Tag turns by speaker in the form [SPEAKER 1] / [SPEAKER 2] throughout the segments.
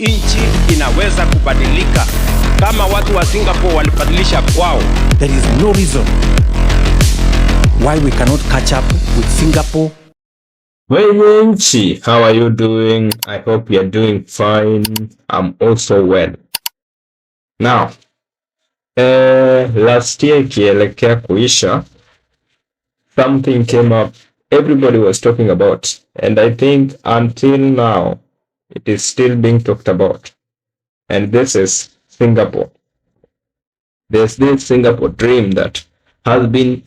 [SPEAKER 1] nchi inaweza kubadilika kama watu wa Singapore walibadilisha kwao.
[SPEAKER 2] There is no reason why we cannot catch up with Singapore.
[SPEAKER 3] Wenchi, how are you doing? I hope you are doing fine. I'm also well. Now, last year ikielekea kuisha, something came up everybody was talking about, and I think until now it is still being talked about, and this is Singapore. There's this Singapore dream that has been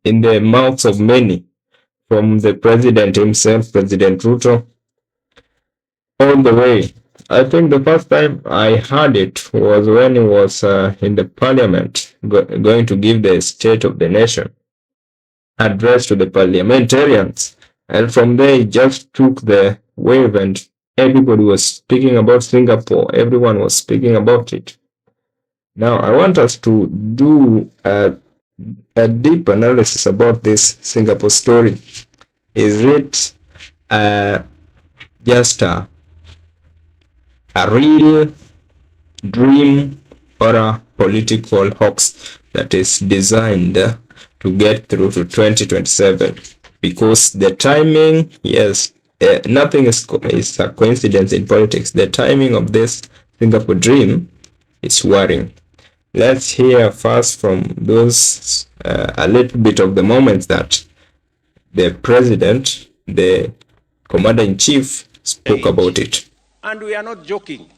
[SPEAKER 3] in the mouths of many, from the president himself, President Ruto, all the way. I think the first time I heard it was when he was in the parliament going to give the State of the Nation address to the parliamentarians. And from there, he just took the wave and everybody was speaking about Singapore. Everyone was speaking about it. Now, I want us to do a deep analysis about this Singapore story. Is it just a real dream or a political hoax that is designed to get through to 2027? Because the timing, yes, nothing is a coincidence in politics. The timing of this Singapore dream is worrying. Let's hear first from those a little bit of the moments that the president, the commander-in-chief, spoke about it.
[SPEAKER 1] And we are not joking,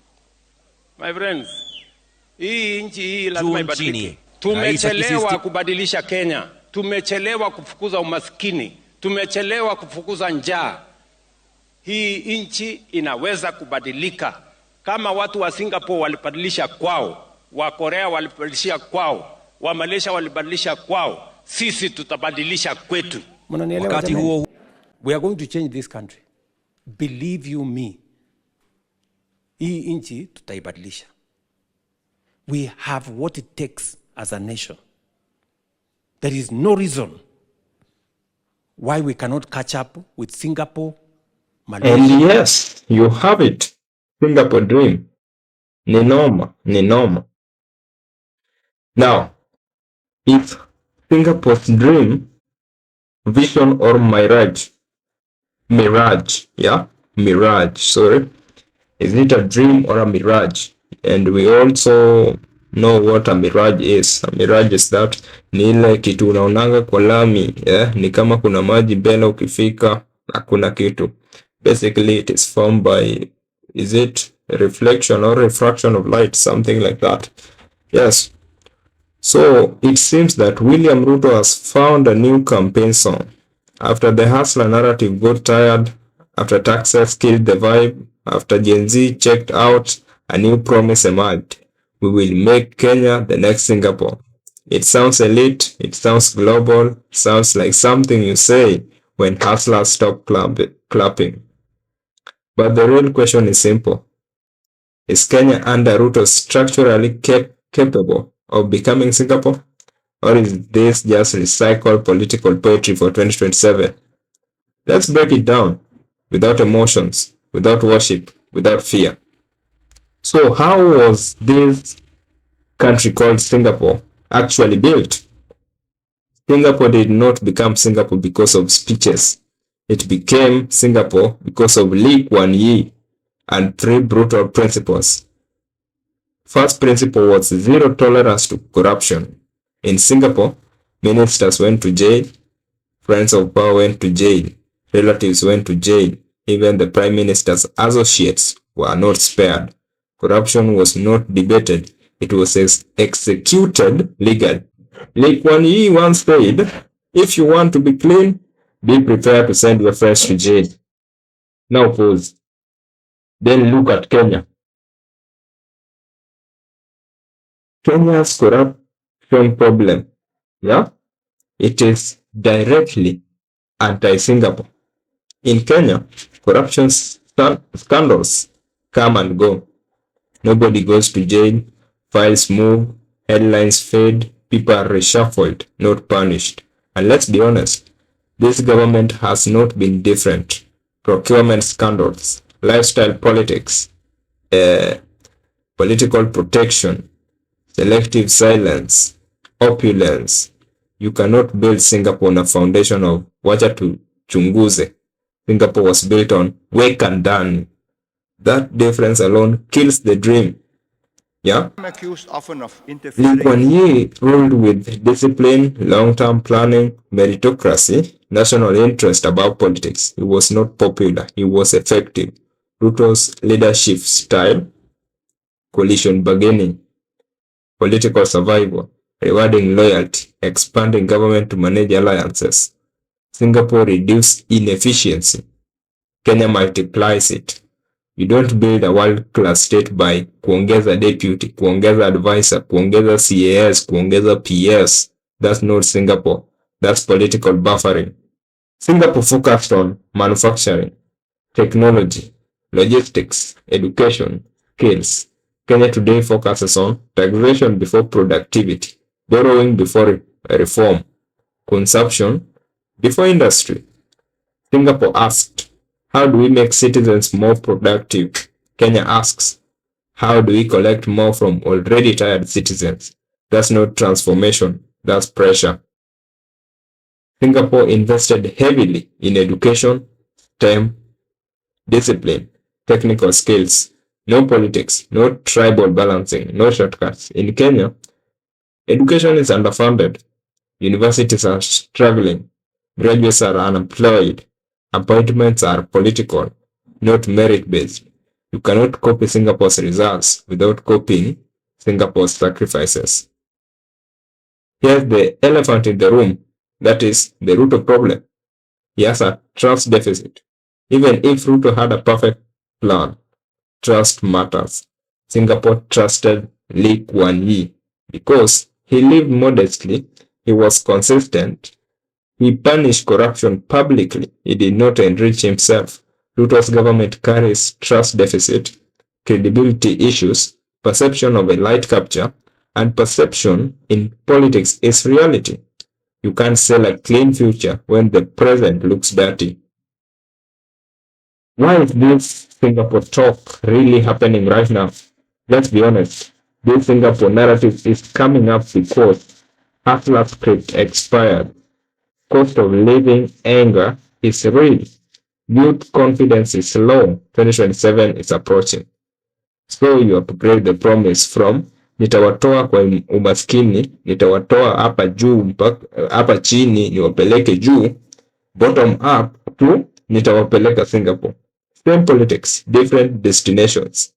[SPEAKER 1] my friends. Hii nchi hii lazima ibadilike. Tumechelewa kubadilisha Kenya. Tumechelewa kufukuza umaskini. Tumechelewa kufukuza njaa. Hii nchi inaweza kubadilika kama watu wa Singapore walibadilisha kwao, wa Korea walibadilisha kwao, wa Malaysia walibadilisha kwao. Sisi tutabadilisha kwetu.
[SPEAKER 2] Wakati huo, we are going to change this country. Believe you me. Hii nchi tutaibadilisha. We have what it takes as a nation. There is no reason why we cannot catch up with Singapore, Malaysia.
[SPEAKER 3] And yes, you have it. Singapore dream. Ni noma. Now, if Singapore's dream, vision or Mirage, sorry. Is it a dream or a mirage? And we also know what a mirage is. A mirage is that ni ile kitu unaonanga kwa lami, ni kama kuna maji mbele ukifika hakuna kitu. Basically it is formed by, is it reflection or refraction of light, something like that. Yes. So it seems that William Ruto has found a new campaign song. After the hustler narrative got tired, after taxes killed the vibe, after Gen Z checked out, a new promise emerged. We will make Kenya the next Singapore. It sounds elite, it sounds global, sounds like something you say when hustlers stop clapping. But the real question is simple. Is Kenya under Ruto structurally capable of becoming Singapore? Or is this just recycled political poetry for 2027? Let's break it down without emotions, without worship, without fear. So how was this country called Singapore actually built? Singapore did not become Singapore because of speeches. It became Singapore because of Lee Kuan Yew and three brutal principles. First principle was zero tolerance to corruption. In Singapore, ministers went to jail, friends of power went to jail, relatives went to jail, even the prime minister's associates were not spared. Corruption was not debated, it was executed legally. Lee Kuan Yew once said, if you want to be clean, be prepared to send your friends to jail. Now pause. Then look at Kenya. Kenya's corruption problem, it is directly anti-Singapore. In Kenya, corruption scandals come and go. Nobody goes to jail, files move, headlines fade, people are reshuffled, not punished. And let's be honest, this government has not been different. procurement scandals, lifestyle politics, political protection, selective silence, opulence. You cannot build Singapore on a foundation of wacha tuchunguze. Singapore was built on wake and done. That difference alone kills the dream. Yeah?
[SPEAKER 4] I'm accused often of interfering.
[SPEAKER 3] Lee Kuan Yew ruled with discipline, long-term planning, meritocracy, national interest above politics. He was not popular. He was effective. Ruto's leadership style, coalition bargaining, political survival, rewarding loyalty, expanding government to manage alliances. Singapore reduced inefficiency. Kenya multiplies it. You don't build a world-class state by kuongeza deputy, kuongeza advisor, kuongeza CAS, kuongeza PS. That's not Singapore. That's political buffering. Singapore focused on manufacturing, technology, logistics, education, skills. Kenya today focuses on taxation before productivity, borrowing before reform, consumption before industry. Singapore asked, how do we make citizens more productive? Kenya asks, how do we collect more from already tired citizens? That's not transformation, that's pressure. Singapore invested heavily in education, STEM, discipline, technical skills, no politics, no tribal balancing, no shortcuts. In Kenya, education is underfunded, universities are struggling, graduates are unemployed, appointments are political, not merit-based. You cannot copy Singapore's results without copying Singapore's sacrifices. Here's the elephant in the room, that is the Ruto problem. He has a trust deficit. Even if Ruto had a perfect plan, trust matters. Singapore trusted Lee Kuan Yew because he lived modestly, he was consistent, he punished corruption publicly, he did not enrich himself. Ruto's government carries trust deficit, credibility issues, perception of a light capture, and perception in politics is reality. You can't sell a clean future when the present looks dirty. Why is this Singapore talk really happening right now? Let's be honest. This Singapore narrative is coming up because Hustler script expired. Cost of living anger is real. Youth confidence is low. 2027 is approaching. So you upgrade the promise from nitawatoa kwa umaskini, nitawatoa hapa juu mpaka hapa chini niwapeleke juu, bottom up to nitawapeleka Singapore. Same politics, different destinations.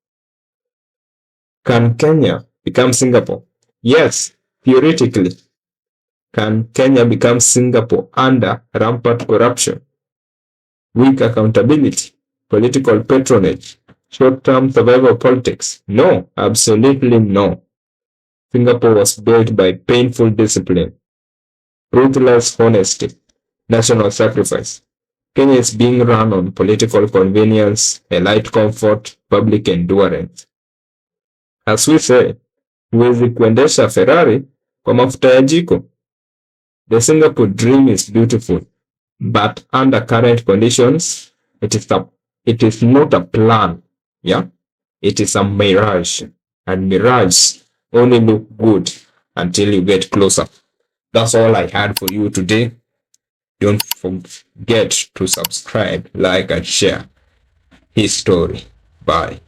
[SPEAKER 3] Can Kenya become Singapore? Yes, theoretically. Can Kenya become Singapore under rampant corruption, weak accountability, political patronage, short-term survival politics? No, absolutely no. Singapore was built by painful discipline, ruthless honesty, national sacrifice. Kenya is being run on political convenience, elite comfort, public endurance. As we say, huwezi kuendesha Ferrari kwa mafuta ya jiko. The Singapore dream is beautiful, but under current conditions, it is not a plan. Yeah, it is a mirage, and mirage only look good until you get closer. That's all I had for you today. Don't forget to subscribe, like, and share HiiStory. Bye.